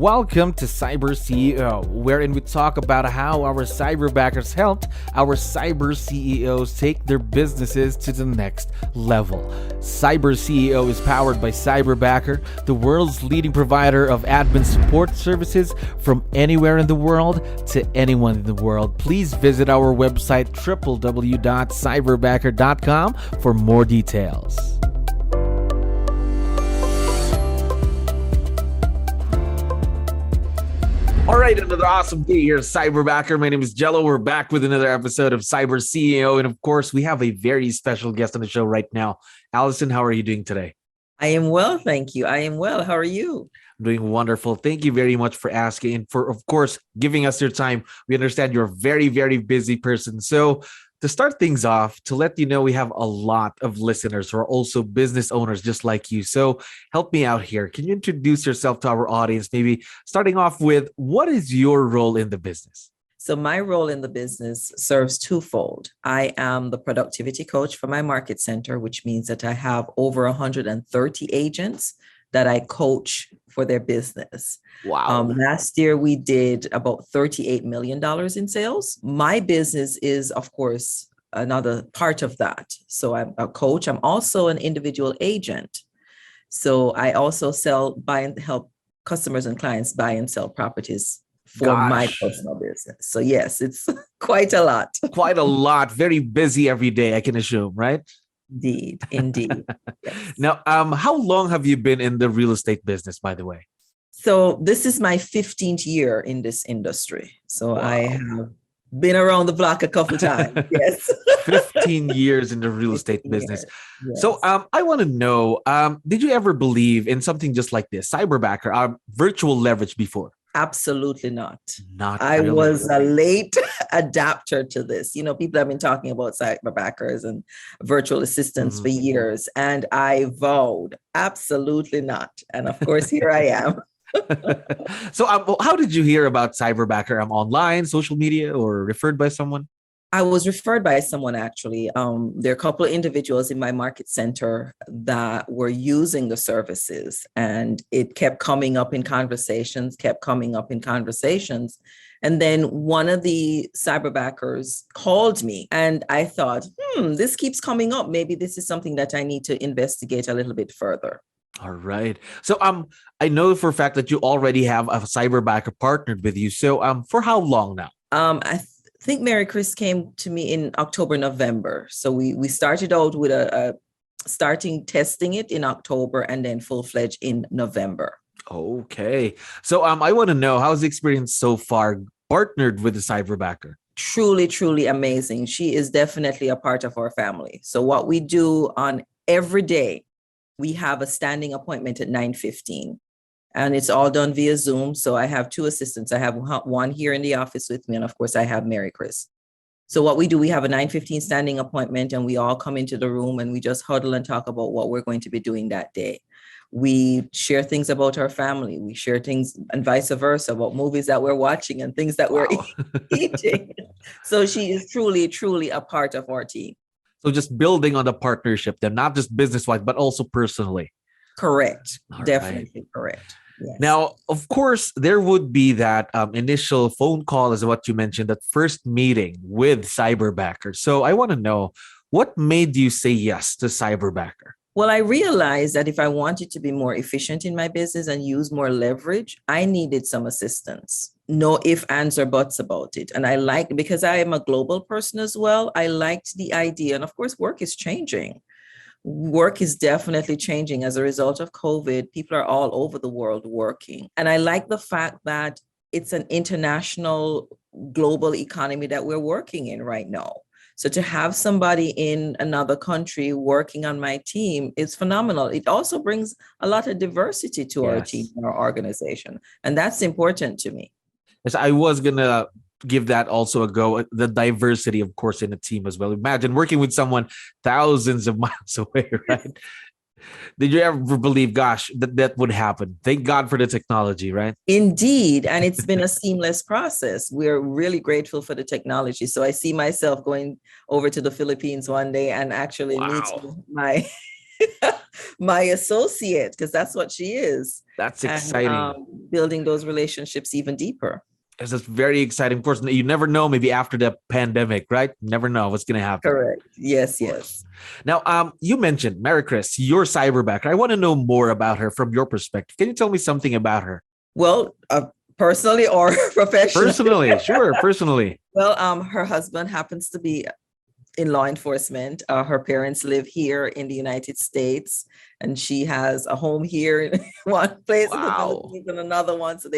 Welcome to CyberCEO, wherein we talk about how our cyberbackers helped our cyber CEOs take their businesses to the next level. CyberCEO is powered by Cyberbacker, the world's leading provider of admin support services from anywhere in the world to anyone in the world. Please visit our website www.cyberbacker.com for more details. All right, another awesome day here, Cyberbacker. My name is Jello. We're back with another episode of CyberCEO. And of course, we have a very special guest on the show right now. Alison, how are you doing today? I am well, thank you. I am well. How are you? I'm doing wonderful. Thank you very much for asking and for, of course, giving us your time. We understand you're a very, very busy person. So to start things off, to let you know, we have a lot of listeners who are also business owners just like you. So help me out here. Can you introduce yourself to our audience? Maybe starting off with, what is your role in the business? So my role in the business serves twofold. I am the productivity coach for my market center, which means that I have over 130 agents that I coach for their business. Wow. Last year, we did about $38 million in sales. My business is, of course, another part of that. So I'm a coach. I'm also an individual agent. So I also buy and help customers and clients buy and sell properties for my personal business. So yes, it's quite a lot. Quite a lot. Very busy every day, I can assume, right? Indeed. Yes. Now, how long have you been in the real estate business, by the way? So this is my 15th year in this industry. So wow. I have been around the block a couple times. Yes. 15 years in the real estate business. Yes. So I want to know, did you ever believe in something just like this, Cyberbacker, virtual leverage before? Absolutely not. I really was a late adapter to this. You know, people have been talking about cyberbackers and virtual assistants for years, and I vowed absolutely not. And of course, here I am. So how did you hear about Cyberbacker? Online, social media, or referred by someone? I was referred by someone, actually. There are a couple of individuals in my market center that were using the services, and it kept coming up in conversations. And then one of the cyberbackers called me, and I thought, this keeps coming up. Maybe this is something that I need to investigate a little bit further. All right. So I know for a fact that you already have a cyberbacker partnered with you. So for how long now? I think 𝗙𝗻𝗃 came to me in October, November. So we started out with starting testing it in October and then full-fledged in November. Okay. So I want to know, how's the experience so far partnered with the cyberbacker? Truly, truly amazing. She is definitely a part of our family. So what we do on every day, we have a standing appointment at 9:15. And it's all done via Zoom. So I have two assistants. I have one here in the office with me. And of course, I have 𝗙𝗃. So what we do, we have a 9:15 standing appointment, and we all come into the room and we just huddle and talk about what we're going to be doing that day. We share things about our family. We share things and vice versa about movies that we're watching and things that we're eating. So she is truly, truly a part of our team. So just building on the partnership, then not just business-wise, but also personally. Correct. All Definitely right. Correct. Yes. Now, of course, there would be that initial phone call, as what you mentioned, that first meeting with Cyberbacker. So I want to know, what made you say yes to Cyberbacker? Well, I realized that if I wanted to be more efficient in my business and use more leverage, I needed some assistance. No ifs, ands, or buts about it. And because I am a global person as well, I liked the idea. And of course, work is changing. Work is definitely changing as a result of COVID. People are all over the world working. And I like the fact that it's an international global economy that we're working in right now. So to have somebody in another country working on my team is phenomenal. It also brings a lot of diversity to our team, our organization. And that's important to me. Yes, I was going to give that also a go. The diversity, of course, in a team as well. Imagine working with someone thousands of miles away, right? Did you ever believe, gosh, that would happen? Thank God for the technology, right? Indeed. And it's been a seamless process. We're really grateful for the technology. So I see myself going over to the Philippines one day and actually meet my my associate, because that's what she is. That's And exciting. building those relationships even deeper. It's just very exciting. Of course, you never know, maybe after the pandemic, right? Never know what's going to happen. Correct. Yes, yes. Now, you mentioned Mary Chris, your cyberbacker. I want to know more about her from your perspective. Can you tell me something about her? Well, personally or professionally? Personally, sure, personally. Well, her husband happens to be in law enforcement. Her parents live here in the United States, and she has a home here in one place in the Philippines and another one. So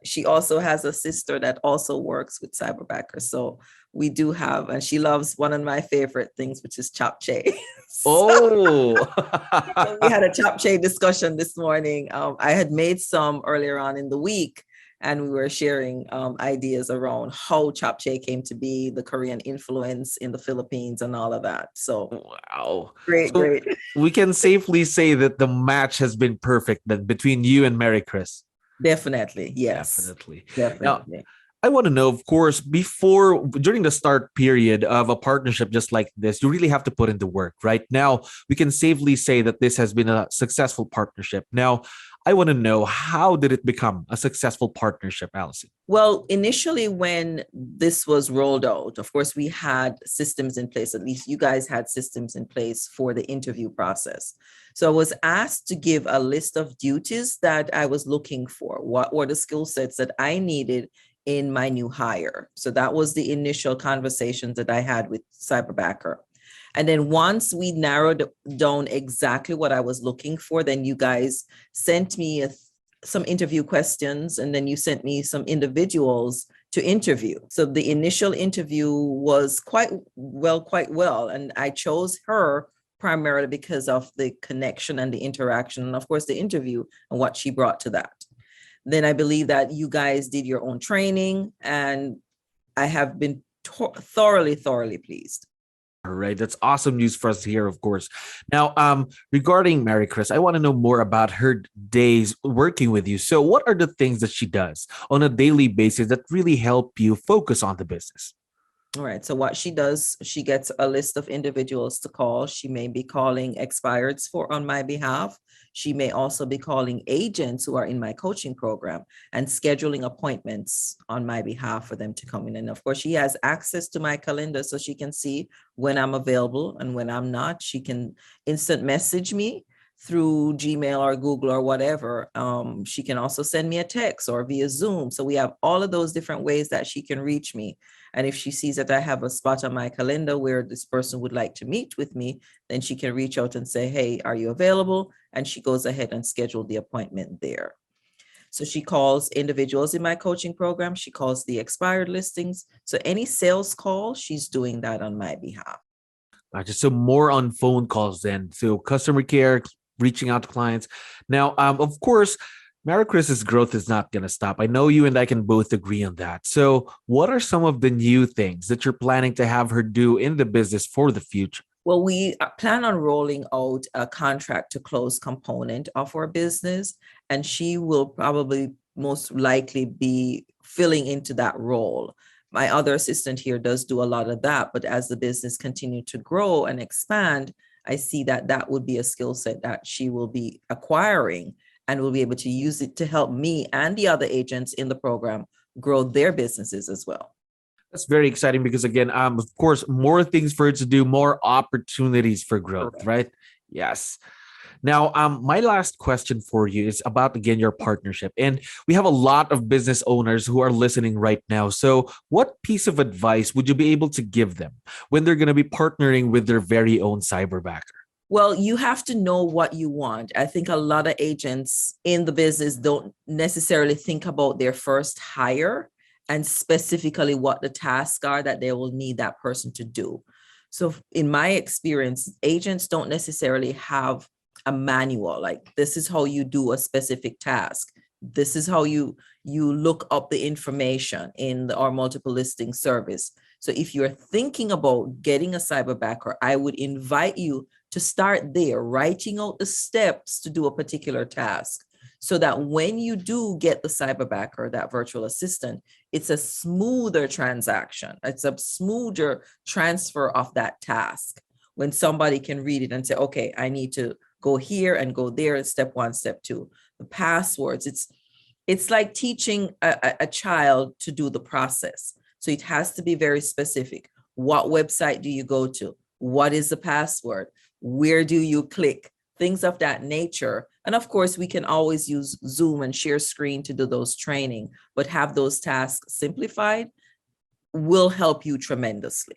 she also has a sister that also works with Cyberbacker. So we do have, and she loves one of my favorite things, which is 𝗙𝗃𝗃𝗃. Oh, So we had a 𝗙𝗃𝗃𝗃 discussion this morning. I had made some earlier on in the week, and we were sharing ideas around how 𝗙𝗃𝗃𝗃 came to be, the Korean influence in the Philippines and all of that. So wow. great, So great. we can safely say that the match has been perfect then between you and Mary Chris. Definitely. Yes. Definitely. Definitely. Now, I want to know, of course, during the start period of a partnership just like this, you really have to put in the work. Right now, we can safely say that this has been a successful partnership. Now, I want to know, how did it become a successful partnership, Alison? Well, initially when this was rolled out, of course, we had systems in place. At least you guys had systems in place for the interview process. So I was asked to give a list of duties that I was looking for. What were the skill sets that I needed in my new hire? So that was the initial conversations that I had with Cyberbacker. And then once we narrowed down exactly what I was looking for, then you guys sent me some interview questions, and then you sent me some individuals to interview. So the initial interview was quite well. And I chose her primarily because of the connection and the interaction, and of course the interview and what she brought to that. Then I believe that you guys did your own training, and I have been thoroughly pleased. All right, that's awesome news for us to hear, of course. Now, regarding Mary Chris, I want to know more about her days working with you. So what are the things that she does on a daily basis that really help you focus on the business? All right. So what she does, she gets a list of individuals to call. She may be calling expireds on my behalf. She may also be calling agents who are in my coaching program and scheduling appointments on my behalf for them to come in. And of course, she has access to my calendar, so she can see when I'm available and when I'm not. She can instant message me through Gmail or Google or whatever. She can also send me a text or via Zoom. So we have all of those different ways that she can reach me. And if she sees that I have a spot on my calendar where this person would like to meet with me, then she can reach out and say, hey, are you available? And she goes ahead and schedule the appointment there. So she calls individuals in my coaching program. She calls the expired listings. So any sales call, she's doing that on my behalf. Just so more on phone calls then. So customer care, reaching out to clients. Now, of course, Mary Chris's growth is not going to stop. I know you and I can both agree on that. So what are some of the new things that you're planning to have her do in the business for the future? Well, we plan on rolling out a contract to close component of our business, and she will probably most likely be filling into that role. My other assistant here does do a lot of that, but as the business continues to grow and expand, I see that that would be a skill set that she will be acquiring and will be able to use it to help me and the other agents in the program grow their businesses as well. That's very exciting because, again, of course, more things for her to do, more opportunities for growth, Correct. right? Yes. Now, my last question for you is about, again, your partnership. And we have a lot of business owners who are listening right now. So what piece of advice would you be able to give them when they're going to be partnering with their very own cyberbacker? Well, you have to know what you want. I think a lot of agents in the business don't necessarily think about their first hire and specifically what the tasks are that they will need that person to do. So in my experience, agents don't necessarily have a manual, like this is how you do a specific task. This is how you look up the information in our multiple listing service. So if you're thinking about getting a cyberbacker, I would invite you to start there, writing out the steps to do a particular task, so that when you do get the cyberbacker, that virtual assistant, it's a smoother transaction. It's a smoother transfer of that task when somebody can read it and say, okay, I need to go here and go there. Step 1, step 2. The passwords, it's like teaching a child to do the process. So it has to be very specific. What website do you go to? What is the password? Where do you click? Things of that nature. And of course, we can always use Zoom and share screen to do those training, but have those tasks simplified will help you tremendously.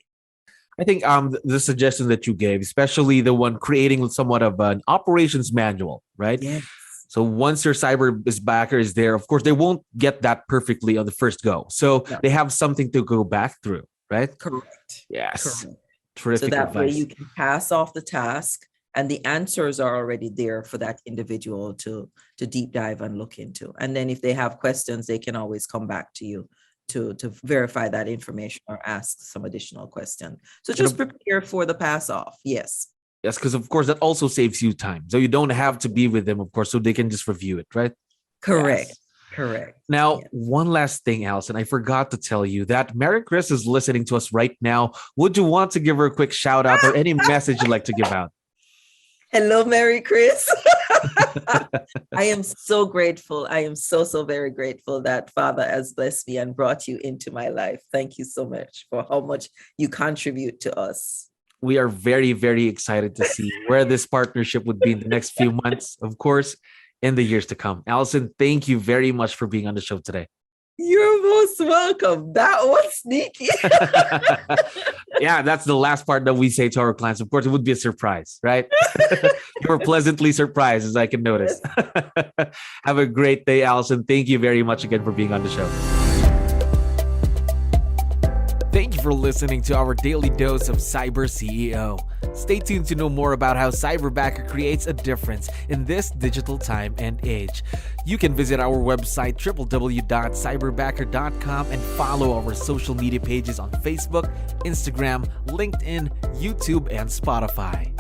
I think the suggestion that you gave, especially the one creating somewhat of an operations manual, right? Yes. So once your Cyberbacker is there, of course, they won't get that perfectly on the first go. So they have something to go back through, right? Correct. Yes. Correct. Terrific So that advice. way you can pass off the task and the answers are already there for that individual to deep dive and look into. And then if they have questions, they can always come back to you to verify that information or ask some additional question. So just prepare for the pass off. Yes. Yes, because of course that also saves you time. So you don't have to be with them, of course, so they can just review it, right? Correct. Yes. Correct. Now, one last thing, Alison, I forgot to tell you that Mary Chris is listening to us right now. Would you want to give her a quick shout out or any message you'd like to give out? Hello, Mary Chris. I am so grateful. I am so very grateful that Father has blessed me and brought you into my life. Thank you so much for how much you contribute to us. We are very, very excited to see where this partnership would be in the next few months, of course, in the years to come. Alison, thank you very much for being on the show today. You're most welcome. That was sneaky. Yeah, that's the last part that we say to our clients. Of course, it would be a surprise, right? You were pleasantly surprised, as I can notice. Have a great day, Alison. Thank you very much again for being on the show. Thank you for listening to our daily dose of CyberCEO. Stay tuned to know more about how Cyberbacker creates a difference in this digital time and age. You can visit our website www.cyberbacker.com and follow our social media pages on Facebook, Instagram, LinkedIn, YouTube, and Spotify.